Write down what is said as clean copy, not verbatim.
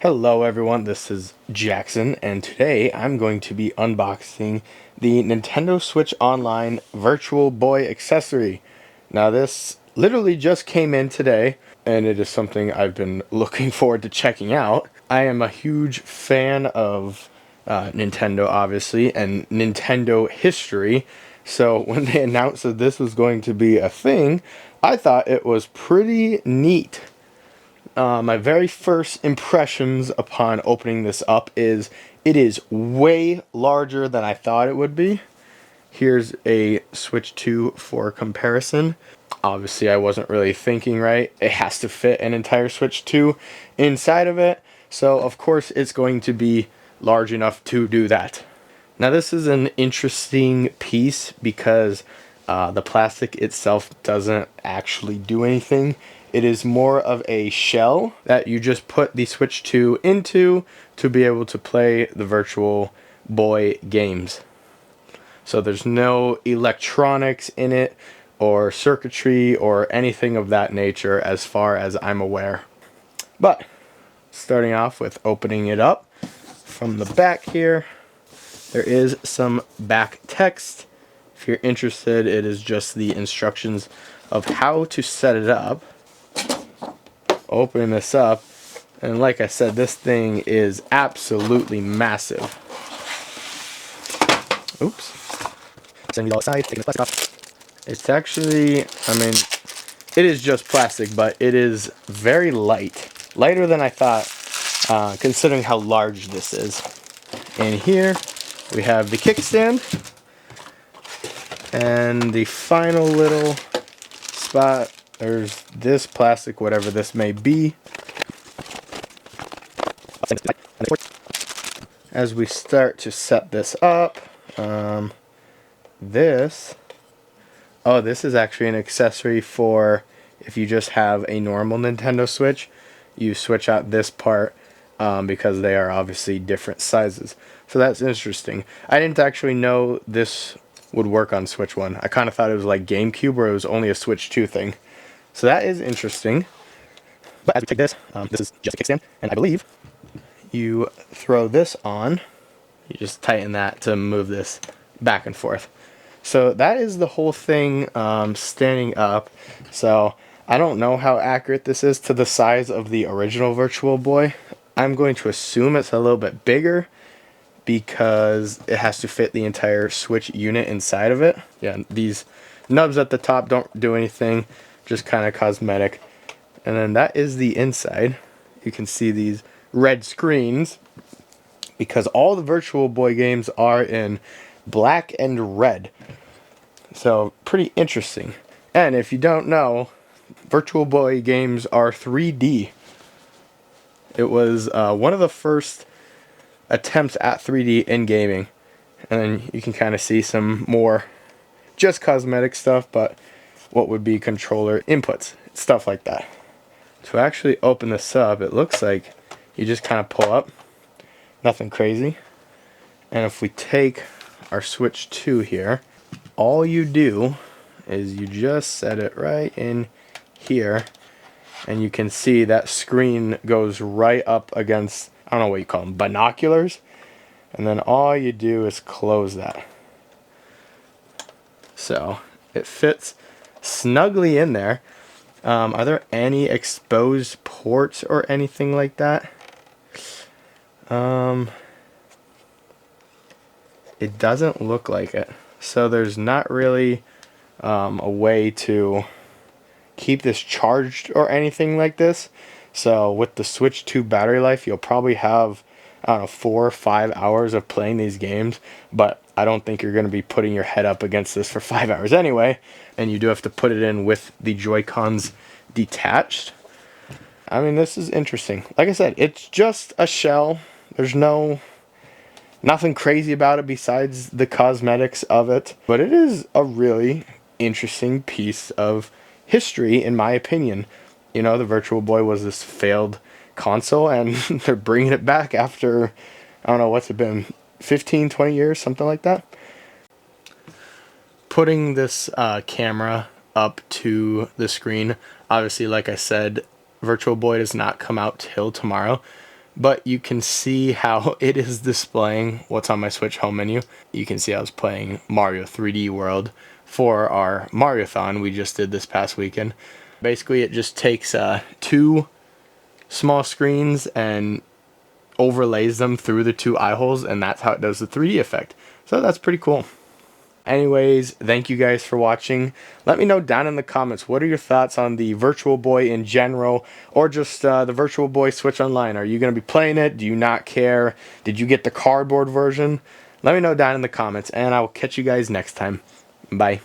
Hello everyone, this is Jackson, and today I'm going to be unboxing the Nintendo Switch Online Virtual Boy accessory. Now this literally just came in today, and it is something I've been looking forward to checking out. I am a huge fan of Nintendo, obviously, and Nintendo history, so when they announced that this was going to be a thing, I thought it was pretty neat. My very first impressions upon opening this up is it is way larger than I thought it would be. Here's a Switch 2 for comparison. Obviously, I wasn't really thinking right. It has to fit an entire Switch 2 inside of it, so of course it's going to be large enough to do that. Now this is an interesting piece because the plastic itself doesn't actually do anything. It is more of a shell that you just put the Switch 2 into to be able to play the Virtual Boy games. So there's no electronics in it or circuitry or anything of that nature as far as I'm aware. But starting off with opening it up from the back here, there is some back text. If you're interested, it is just the instructions of how to set it up. Opening this up, and like I said, this thing is absolutely massive. Oops. Setting these all aside, taking the plastic off. It's actually, it is just plastic, but it is very light. Lighter than I thought, considering how large this is. And here we have the kickstand. And the final little spot, there's this plastic, whatever this may be. As we start to set this up, this is actually an accessory for if you just have a normal Nintendo Switch. You switch out this part because they are obviously different sizes. So that's interesting. I didn't actually know this would work on Switch 1. I kind of thought it was like GameCube where it was only a Switch 2 thing. So that is interesting. But as we take this, this is just a kickstand, and I believe you throw this on. You just tighten that to move this back and forth. So that is the whole thing standing up. So I don't know how accurate this is to the size of the original Virtual Boy. I'm going to assume it's a little bit bigger because it has to fit the entire Switch unit inside of it. Yeah, these nubs at the top don't do anything, just kind of cosmetic. And then that is the inside. You can see these red screens because all the Virtual Boy games are in black and red. So pretty interesting. And if you don't know, Virtual Boy games are 3D. It was one of the first attempts at 3D in gaming. And then you can kind of see some more just cosmetic stuff, but what would be controller inputs, stuff like that. To actually open this up, it looks like you just kind of pull up, nothing crazy. And if we take our Switch 2 here, all you do is you just set it right in here, and you can see that screen goes right up against, I don't know what you call them, binoculars. And then all you do is close that. So it fits snugly in there. Are there any exposed ports or anything like that? It doesn't look like it. So there's not really a way to keep this charged or anything like this. So with the Switch 2 battery life, you'll probably have, I don't know, 4 or 5 hours of playing these games, but I don't think you're going to be putting your head up against this for 5 hours anyway, and you do have to put it in with the Joy-Cons detached. I mean, this is interesting. Like I said, it's just a shell. There's nothing crazy about it besides the cosmetics of it, but it is a really interesting piece of history, in my opinion. You know, the Virtual Boy was this failed console, and they're bringing it back after, I don't know, what's it been, 15, 20 years, something like that. Putting this camera up to the screen, obviously, like I said, Virtual Boy does not come out till tomorrow, but you can see how it is displaying what's on my Switch home menu. You can see I was playing Mario 3D World for our Mariothon we just did this past weekend. Basically, it just takes two small screens and overlays them through the two eye holes, and that's how it does the 3D effect. So that's pretty cool. Anyways, thank you guys for watching. Let me know down in the comments, what are your thoughts on the Virtual Boy in general, or just the Virtual Boy Switch Online? Are you going to be playing it? Do you not care? Did you get the cardboard version? Let me know down in the comments, and I will catch you guys next time. Bye.